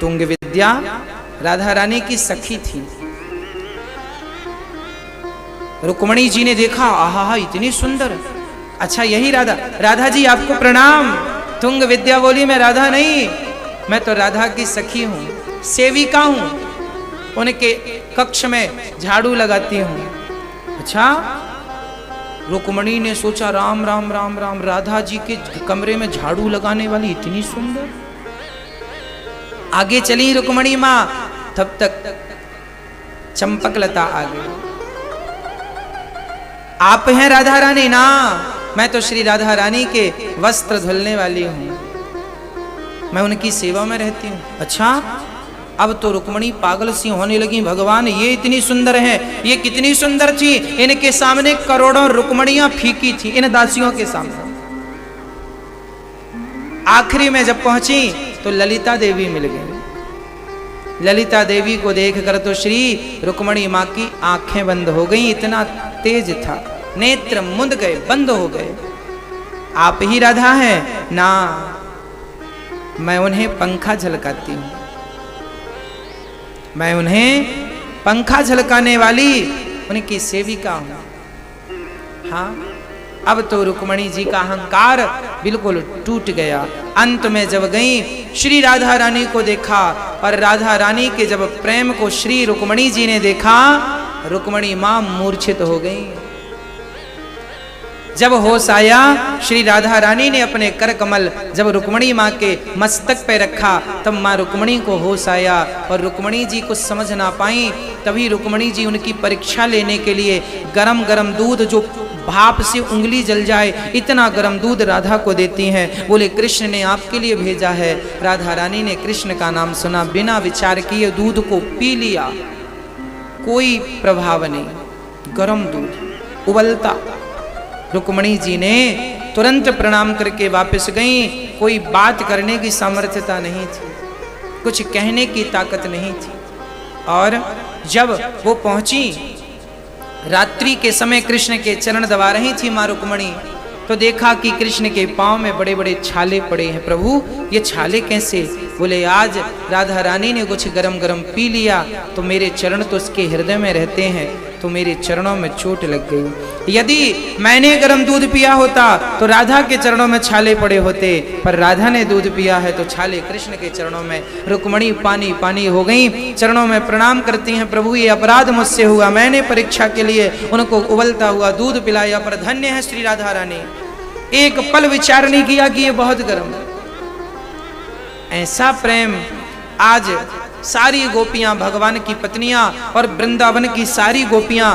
तुंग विद्या राधा रानी की सखी थी। रुक्मणी जी ने देखा, आहा इतनी सुंदर, अच्छा यही राधा। राधा जी आपको प्रणाम। तुंग विद्या बोली, मैं राधा नहीं, मैं तो राधा की सखी हूं, सेविका हूं, उनके कक्ष में झाड़ू लगाती हूं। अच्छा, रुक्मणी ने सोचा राम राम राम राम, राधा जी के कमरे में झाड़ू लगाने वाली इतनी सुंदर। आगे चली रुक्मणी मां, तब तक चंपकलता आ गई। आप हैं राधा रानी? ना, मैं तो श्री राधा रानी के वस्त्र धुलने वाली हूं, मैं उनकी सेवा में रहती हूं। अच्छा, अब तो रुक्मणी पागल सी होने लगी, भगवान ये इतनी सुंदर है, ये कितनी सुंदर थी, इनके सामने करोड़ों रुक्मणियां फीकी थी, इन दासियों के सामने। आखिरी में जब पहुंची तो ललिता देवी मिल गई। ललिता देवी को देखकर तो श्री रुक्मणी मां की आंखें बंद हो गई, इतना तेज था, नेत्र मुंद गए, बंद हो गए। आप ही राधा हैं? ना, मैं उन्हें पंखा झलकाती हूं, मैं उन्हें पंखा झलकाने वाली उनकी सेविका हूं। हाँ, अब तो रुक्मणी जी का अहंकार बिल्कुल टूट गया। अंत में जब गई, श्री राधा रानी को देखा, और राधा रानी के जब प्रेम को श्री रुक्मणी जी ने देखा, रुक्मणी मां मूर्छित हो गई। जब होश आया, श्री राधा रानी ने अपने कर कमल जब रुक्मणी मां के मस्तक पे रखा, तब मां रुक्मणी को होश आया, और रुक्मणी जी कुछ समझ ना पाई। तभी रुक्मणी जी उनकी परीक्षा लेने के लिए गरम गरम दूध, जो भाप से उंगली जल जाए इतना गरम दूध राधा को देती हैं। बोले कृष्ण ने आपके लिए भेजा है। राधा रानी ने कृष्ण का नाम सुना, बिना विचार किए दूध को पी लिया, कोई प्रभाव नहीं, गरम दूध उबलता। रुक्मणी जी ने तुरंत प्रणाम करके वापस गई। कोई बात करने की सामर्थ्यता नहीं थी, कुछ कहने की ताकत नहीं थी। और जब वो पहुंची, रात्रि के समय कृष्ण के चरण दबा रही थी मां रुक्मणी, तो देखा कि कृष्ण के पांव में बड़े बड़े छाले पड़े हैं। प्रभु ये छाले कैसे? बोले आज राधा रानी ने कुछ गरम गरम पी लिया, तो मेरे चरण तो उसके हृदय में रहते हैं, तो मेरे चरणों में चोट लग गई। यदि मैंने गरम दूध पिया होता तो राधा के चरणों में छाले पड़े होते, पर राधा ने दूध पिया है तो छाले कृष्ण के चरणों में। रुक्मणी पानी पानी हो गई, चरणों में प्रणाम करती हैं, प्रभु ये अपराध मुझसे हुआ, मैंने परीक्षा के लिए उनको उबलता हुआ दूध पिलाया, पर धन्य है श्री राधा रानी, एक पल विचार नहीं किया कि ये बहुत गर्म है। ऐसा प्रेम आज सारी गोपियां, भगवान की पत्नियां और वृंदावन की सारी गोपियां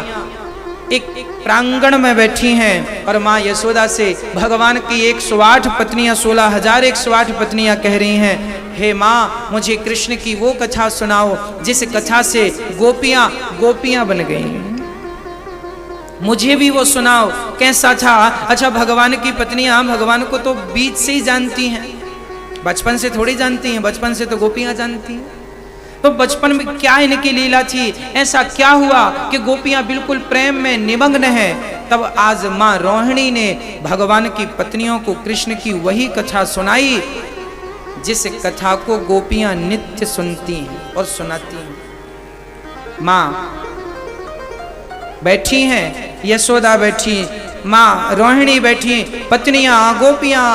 एक प्रांगण में बैठी हैं, और मां यशोदा से भगवान की 108 पत्नियां, 16,108 पत्नियां कह रही हैं, हे मां मुझे कृष्ण की वो कथा सुनाओ जिस कथा से गोपियां गोपियां बन गई, मुझे भी वो सुनाओ, कैसा था? अच्छा, भगवान की पत्नियां भगवान को तो बीच से ही जानती हैं, बचपन से थोड़ी जानती हैं, बचपन से तो गोपियां जानती हैं। तो बचपन में क्या इनकी लीला थी, ऐसा क्या हुआ कि गोपियां बिल्कुल प्रेम में निमग्न हैं? तब आज मां रोहिणी ने भगवान की पत्नियों को कृष्ण की वही कथा सुनाई जिस कथा को गोपियां नित्य सुनती हैं और सुनाती हैं। मां बैठी हैं, यशोदा बैठी, मां रोहिणी बैठी, पत्नियां गोपियां,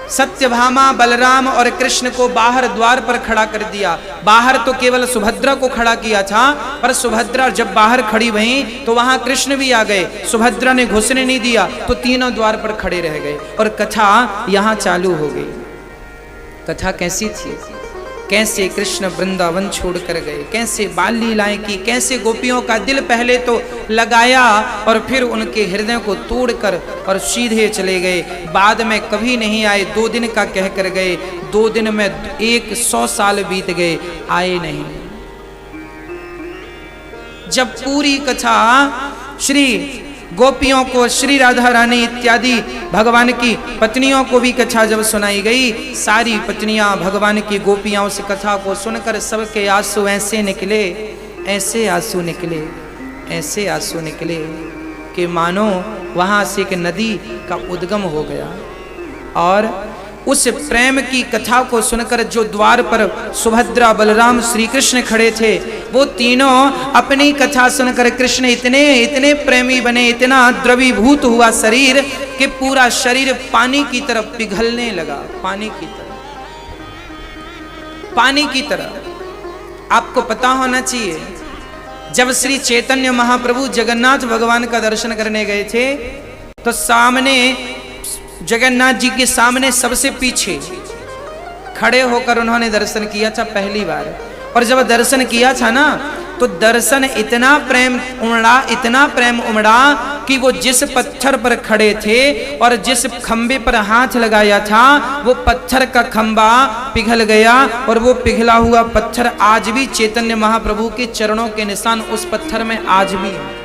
सत्यभामा, बलराम और कृष्ण को बाहर द्वार पर खड़ा कर दिया। बाहर तो केवल सुभद्रा को खड़ा किया था, पर सुभद्रा जब बाहर खड़ी हुई तो वहां कृष्ण भी आ गए। सुभद्रा ने घुसने नहीं दिया तो तीनों द्वार पर खड़े रह गए, और कथा यहां चालू हो गई। कथा कैसी थी? कैसे कृष्ण वृंदावन छोड़कर गए, कैसे बाल लीलाएं की, कैसे गोपियों का दिल पहले तो लगाया और फिर उनके हृदय को तोड़कर और सीधे चले गए। बाद में कभी नहीं आए, 2 दिन का कह कर गए, 2 दिन में 100 साल बीत गए, आए नहीं। जब पूरी कथा श्री गोपियों को, श्री राधा रानी इत्यादि भगवान की पत्नियों को भी कथा जब सुनाई गई, सारी पत्नियां भगवान की गोपियां उस कथा को सुनकर सबके आंसू ऐसे निकले, ऐसे आंसू निकले, ऐसे आंसू निकले कि मानो वहां से एक नदी का उद्गम हो गया। और उस प्रेम की कथा को सुनकर जो द्वार पर सुभद्रा बलराम श्री कृष्ण खड़े थे, वो तीनों अपनी कथा सुनकर कृष्ण इतने प्रेमी बने, इतना द्रवीभूत हुआ शरीर कि पूरा शरीर पानी की तरफ पिघलने लगा। पानी की तरह। आपको पता होना चाहिए, जब श्री चैतन्य महाप्रभु जगन्नाथ भगवान का दर्शन करने गए थे तो सामने जगन्नाथ जी के सामने सबसे पीछे खड़े होकर उन्होंने दर्शन किया था पहली बार। और जब दर्शन किया था ना, तो दर्शन इतना प्रेम उमड़ा कि वो जिस पत्थर पर खड़े थे और जिस खंबे पर हाथ लगाया था, वो पत्थर का खंबा पिघल गया। और वो पिघला हुआ पत्थर आज भी चैतन्य महाप्रभु के चरणों के निशान उस पत्थर में आज भी है।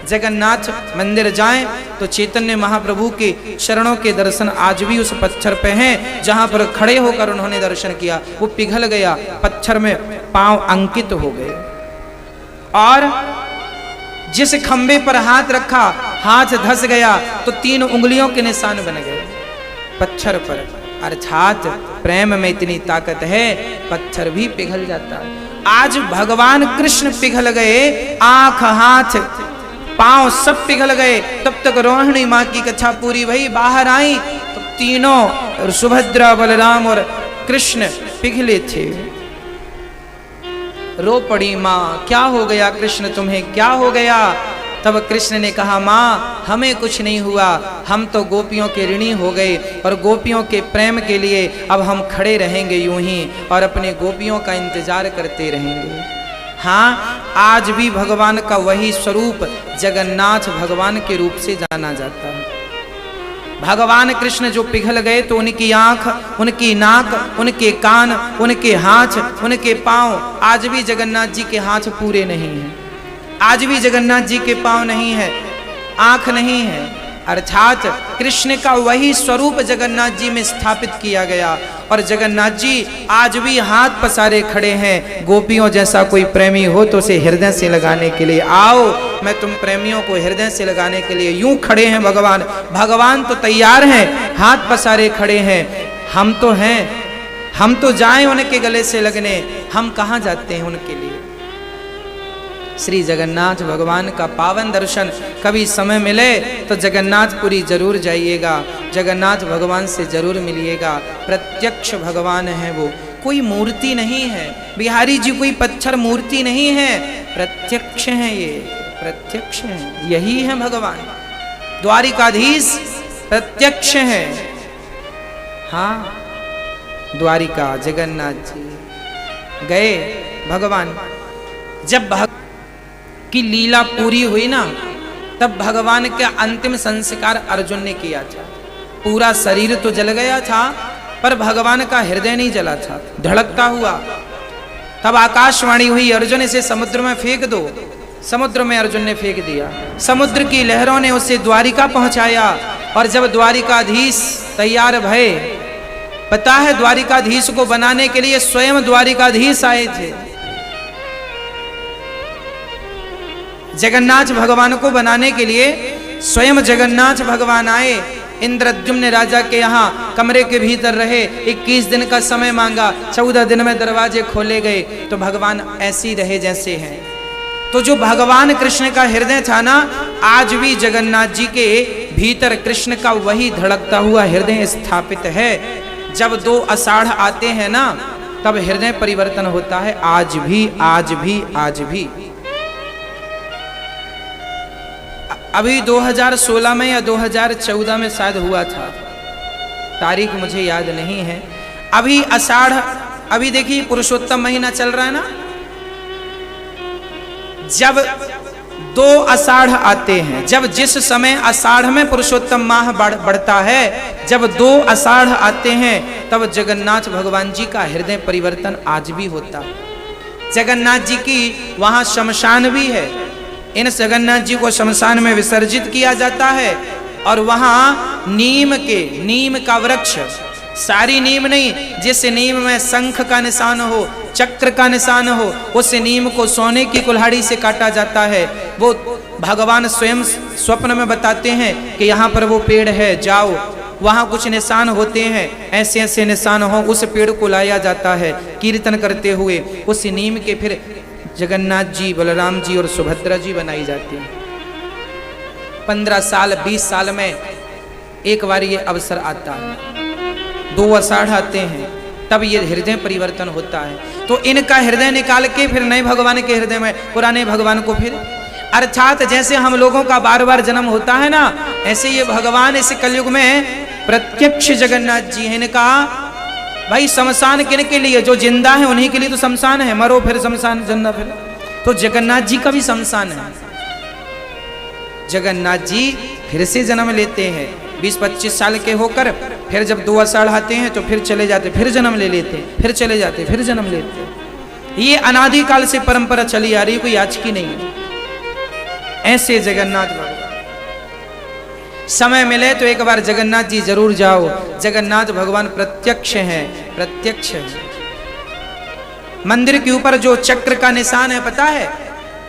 जगन्नाथ मंदिर जाएं तो चैतन्य महाप्रभु के चरणों के दर्शन आज भी उस पत्थर पे हैं, जहां पर खड़े होकर उन्होंने दर्शन किया। वो पिघल गया, पत्थर में पांव अंकित हो गए। और जिस खंबे पर हाथ रखा, हाथ धस गया तो 3 उंगलियों के निशान बन गए पत्थर पर। अर्थात प्रेम में इतनी ताकत है, पत्थर भी पिघल जाता है। आज भगवान कृष्ण पिघल गए, आंख हाथ पांव सब पिघल गए। तब तक रोहिणी माँ की कथा पूरी हुई, बाहर आई तो तीनों सुभद्रा बलराम और कृष्ण पिघले थे। रो पड़ी माँ, क्या हो गया कृष्ण, तुम्हें क्या हो गया? तब कृष्ण ने कहा, माँ हमें कुछ नहीं हुआ, हम तो गोपियों के ऋणी हो गए और गोपियों के प्रेम के लिए अब हम खड़े रहेंगे यूं ही और अपने गोपियों का इंतजार करते रहेंगे। हाँ, आज भी भगवान का वही स्वरूप जगन्नाथ भगवान के रूप से जाना जाता है। भगवान कृष्ण जो पिघल गए तो उनकी आंख, उनकी नाक, उनके कान, उनके हाथ, उनके पांव, आज भी जगन्नाथ जी के हाथ पूरे नहीं हैं, आज भी जगन्नाथ जी के पांव नहीं है, आंख नहीं है। अर्थात कृष्ण का वही स्वरूप जगन्नाथ जी में स्थापित किया गया और जगन्नाथ जी आज भी हाथ पसारे खड़े हैं। गोपियों जैसा कोई प्रेमी हो तो उसे हृदय से लगाने के लिए आओ, मैं तुम प्रेमियों को हृदय से लगाने के लिए यूं खड़े हैं। भगवान तो तैयार हैं, हाथ पसारे खड़े हैं। हम तो हैं, हम तो जाएं उनके गले से लगने, हम कहाँ जाते हैं उनके लिए। श्री जगन्नाथ भगवान का पावन दर्शन कभी समय मिले तो जगन्नाथपुरी जरूर जाइएगा, जगन्नाथ भगवान से जरूर मिलिएगा। प्रत्यक्ष भगवान है वो, कोई मूर्ति नहीं है। बिहारी जी कोई पत्थर मूर्ति नहीं है, प्रत्यक्ष है, ये प्रत्यक्ष है, यही है भगवान। द्वारिकाधीश प्रत्यक्ष है। हाँ, द्वारिका जगन्नाथ जी गए भगवान। जब की लीला पूरी हुई ना, तब भगवान का अंतिम संस्कार अर्जुन ने किया था। पूरा शरीर तो जल गया था पर भगवान का हृदय नहीं जला था, धड़कता हुआ। तब आकाशवाणी हुई, अर्जुन इसे समुद्र में फेंक दो। समुद्र में अर्जुन ने फेंक दिया। समुद्र की लहरों ने उसे द्वारिका पहुंचाया। और जब द्वारिकाधीश तैयार भये, पता है द्वारिकाधीश को बनाने के लिए स्वयं द्वारिकाधीश आए थे। जगन्नाथ भगवान को बनाने के लिए स्वयं जगन्नाथ भगवान आए। इंद्रद्युम्न राजा के यहाँ कमरे के भीतर रहे, 21 दिन का समय मांगा, 14 दिन में दरवाजे खोले गए तो भगवान ऐसे ही रहे जैसे हैं। तो जो भगवान कृष्ण का हृदय था ना, आज भी जगन्नाथ जी के भीतर कृष्ण का वही धड़कता हुआ हृदय स्थापित है। जब 2 आषाढ़ आते हैं ना, तब हृदय परिवर्तन होता है। आज भी, आज भी, आज भी। अभी 2016 में या 2014 में शायद हुआ था, तारीख मुझे याद नहीं है। अभी आषाढ़, अभी देखिए पुरुषोत्तम महीना चल रहा है ना, जब 2 आषाढ़ आते हैं, जब जिस समय आषाढ़ में पुरुषोत्तम माह बढ़ता है, जब 2 आषाढ़ आते हैं तब जगन्नाथ भगवान जी का हृदय परिवर्तन आज भी होता है। जगन्नाथ जी की वहां शमशान भी है। इन जगन्नाथ जी को शमशान में विसर्जित किया जाता है और वहां नीम का वृक्ष, सारी नीम नहीं, जिस नीम में शंख का निशान हो, चक्र का निशान हो, उस नीम को सोने की कुल्हाड़ी से काटा जाता है। वो भगवान स्वयं स्वप्न में बताते हैं कि यहाँ पर वो पेड़ है, जाओ वहाँ कुछ निशान होते हैं, ऐसे ऐसे निशान हो, उस पेड़ को लाया जाता है कीर्तन करते हुए, उस नीम के फिर जगन्नाथ जी, बलराम जी और सुभद्रा जी बनाई जाती हैं। 15 साल 20 साल में एक बार ये अवसर आता है, 2 आषाढ़ आते हैं, तब ये हृदय परिवर्तन होता है। तो इनका हृदय निकाल के फिर नए भगवान के हृदय में पुराने भगवान को फिर, अर्थात जैसे हम लोगों का बार बार जन्म होता है ना, ऐसे ये भगवान इस कलयुग में प्रत्यक्ष जगन्नाथ जी हैं। इनका भाई शमशान किन के लिए? जो जिंदा है उन्हीं के लिए तो शमशान है, मरो फिर शमशान, जिंदा फिर। तो जगन्नाथ जी का भी शमशान है। जगन्नाथ जी फिर से जन्म लेते हैं 20-25 साल के होकर, फिर जब 2 आषाढ़ आते हैं तो फिर चले जाते, फिर जन्म ले लेते, फिर चले जाते, फिर जन्म लेते। ये अनादिकाल से परंपरा चली आ रही, कोई आज की नहीं है। ऐसे जगन्नाथ भगवान, समय मिले तो एक बार जगन्नाथ जी जरूर जाओ। जगन्नाथ भगवान प्रत्यक्ष हैं, प्रत्यक्ष है। मंदिर के ऊपर जो चक्र का निशान है पता है?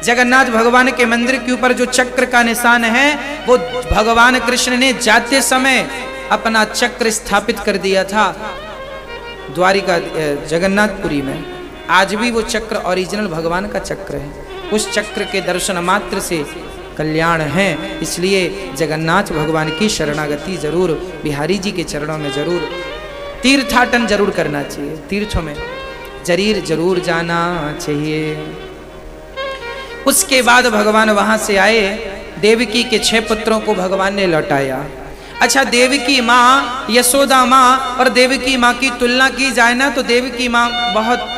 जगन्नाथ भगवान के मंदिर के ऊपर जो चक्र का निशान है, वो भगवान कृष्ण ने जाते समय अपना चक्र स्थापित कर दिया था द्वारिका जगन्नाथपुरी में। आज भी वो चक्र ओरिजिनल भगवान का चक्र है। उस चक्र के दर्शन मात्र से कल्याण है। इसलिए जगन्नाथ भगवान की शरणागति जरूर, बिहारी जी के चरणों में जरूर, तीर्थाटन जरूर करना चाहिए, तीर्थों में जरूर जाना चाहिए। उसके बाद भगवान वहां से आए, देवकी के 6 पुत्रों को भगवान ने लौटाया। अच्छा, देवकी माँ, यशोदा माँ और देवकी माँ की तुलना की जाए ना, तो देवकी माँ बहुत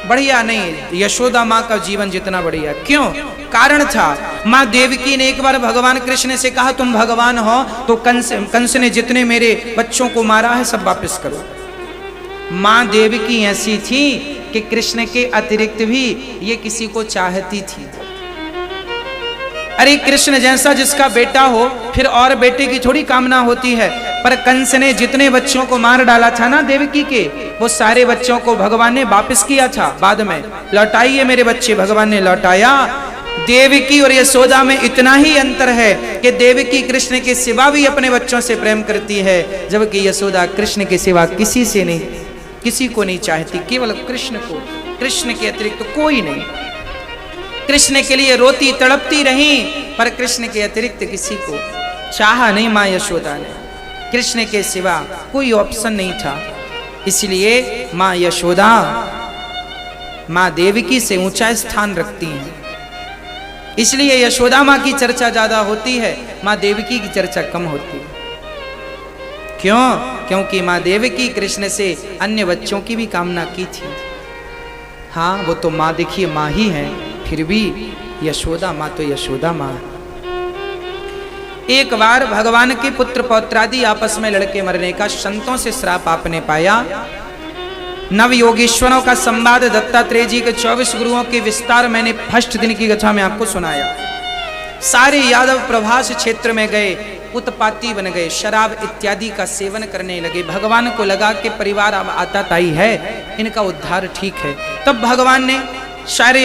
बढ़िया नहीं, यशोदा माँ का जीवन जितना बढ़िया। क्यों? कारण था, माँ देवकी ने एक बार भगवान कृष्ण से कहा तुम भगवान हो तो कंस ने जितने मेरे बच्चों को मारा है सब वापस करो। माँ देवकी ऐसी थी कि कृष्ण के अतिरिक्त भी ये किसी को चाहती थी। अरे कृष्ण जैसा जिसका बेटा हो फिर और बेटे की थोड़ी कामना होती है, पर कंस ने जितने बच्चों को मार डाला था ना देवकी के, वो सारे बच्चों को भगवान ने वापस किया था। बाद में लौटाइए मेरे बच्चे, भगवान ने लौटाया। देवकी और यशोदा में इतना ही अंतर है कि देवकी कृष्ण के सिवा भी अपने बच्चों से प्रेम करती है, जबकि यशोदा कृष्ण के सिवा किसी से नहीं, किसी को नहीं चाहती, केवल कृष्ण को, कृष्ण के अतिरिक्त तो कोई नहीं। कृष्ण के लिए रोती तड़पती रही, पर कृष्ण के अतिरिक्त किसी को चाहा नहीं माँ यशोदा ने। कृष्ण के सिवा कोई ऑप्शन नहीं था। इसलिए माँ यशोदा माँ देवकी से ऊंचा स्थान रखती हैं। इसलिए यशोदा माँ की चर्चा ज्यादा होती है, माँ देवकी की चर्चा कम होती है। क्यों? क्योंकि माँ देवकी कृष्ण से अन्य बच्चों की भी कामना की थी। हाँ, वो तो माँ देखिए माँ ही है, फिर भी यशोदा माँ तो यशोदा माँ। एक बार भगवान के पुत्र पौत्रादि आपस में लड़के मरने का संतों से श्राप आपने पाया। नव योगेश्वरों का संवाद दत्तात्रेय जी के 24 गुरुओं के विस्तार मैंने फर्स्ट दिन की कथा में आपको सुनाया। सारे यादव प्रभास क्षेत्र में गए, उत्पाती बन गए, शराब इत्यादि का सेवन करने लगे। भगवान को लगा कि परिवार अब आताताई है, इनका उद्धार ठीक है। तब भगवान ने सारे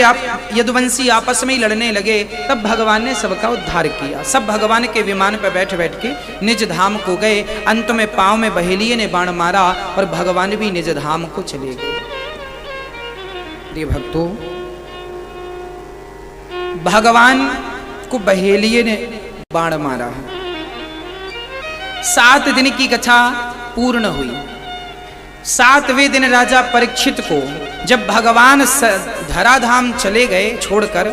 यदुवंशी आपस में ही लड़ने लगे, तब भगवान ने सबका उद्धार किया। सब भगवान के विमान पर बैठ बैठ के निज धाम को गए। अंत में पांव में बहेलिये ने बाण मारा और भगवान भी निज धाम को चले गए। प्रिय भक्तों, भगवान को बहेलिये ने बाण मारा है। 7 दिन की कथा पूर्ण हुई। 7वें दिन राजा परीक्षित को जब भगवान धराधाम चले गए छोड़कर,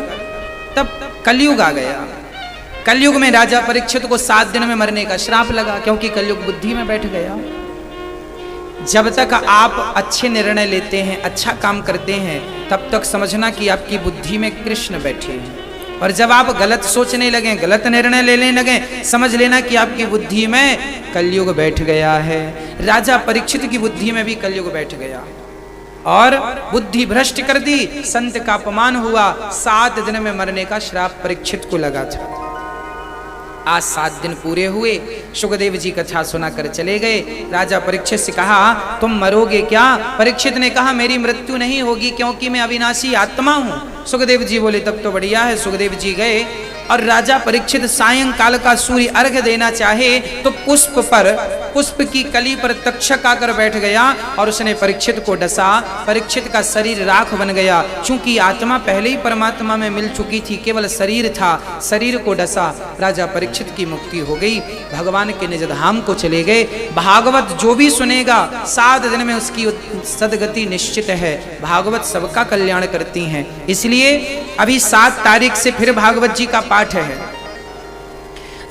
तब कलयुग आ गया। कलयुग में राजा परीक्षित को 7 दिन में मरने का श्राप लगा, क्योंकि कलयुग बुद्धि में बैठ गया। जब तक आप अच्छे निर्णय लेते हैं, अच्छा काम करते हैं, तब तक समझना कि आपकी बुद्धि में कृष्ण बैठे हैं। और जब आप गलत सोचने लगे, गलत निर्णय लेने लगे, समझ लेना कि आपकी बुद्धि में कलयुग बैठ गया है। राजा परीक्षित की बुद्धि में भी कलयुग बैठ गया और बुद्धि भ्रष्ट कर दी, संत का अपमान हुआ। 7 दिन में मरने का श्राप परीक्षित को लगा था। आज 7 दिन पूरे हुए। सुखदेव जी कथा सुनाकर चले गए। राजा परीक्षित से कहा तुम मरोगे क्या? परीक्षित ने कहा मेरी मृत्यु नहीं होगी, क्योंकि मैं अविनाशी आत्मा हूं। सुखदेव जी बोले तब तो बढ़िया है। सुखदेव जी गए और राजा परीक्षित सायंकाल का सूर्य अर्घ्य देना चाहे तो पुष्प की कली पर तक्षक आकर बैठ गया और उसने परीक्षित को डसा। परीक्षित का शरीर राख बन गया, चूंकि आत्मा पहले ही परमात्मा में मिल चुकी थी, केवल शरीर था, शरीर को डसा। राजा परीक्षित की मुक्ति हो गई, भगवान के निज धाम को चले गए। भागवत जो भी सुनेगा 7 दिन में उसकी सदगति निश्चित है। भागवत सबका कल्याण करती हैं, इसलिए अभी 7 तारीख से फिर भागवत जी का पाठ है।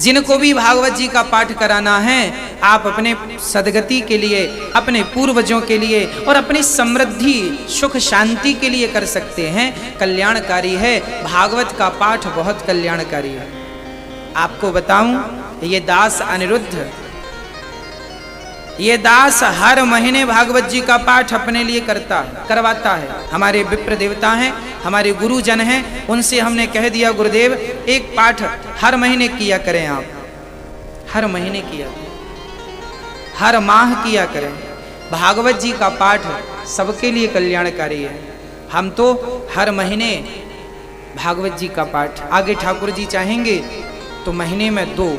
जिनको भी भागवत जी का पाठ कराना है, आप अपने सदगति के लिए, अपने पूर्वजों के लिए और अपनी समृद्धि सुख शांति के लिए कर सकते हैं। कल्याणकारी है, भागवत का पाठ बहुत कल्याणकारी है। आपको बताऊं, ये दास अनिरुद्ध, ये दास हर महीने भागवत जी का पाठ अपने लिए करवाता है। हमारे विप्र देवता हैं, हमारे गुरुजन हैं, उनसे हमने कह दिया गुरुदेव एक पाठ हर महीने किया करें, आप हर महीने किया, हर माह किया करें। भागवत जी का पाठ सबके लिए कल्याणकारी है। हम तो हर महीने भागवत जी का पाठ, आगे ठाकुर जी चाहेंगे तो महीने में 2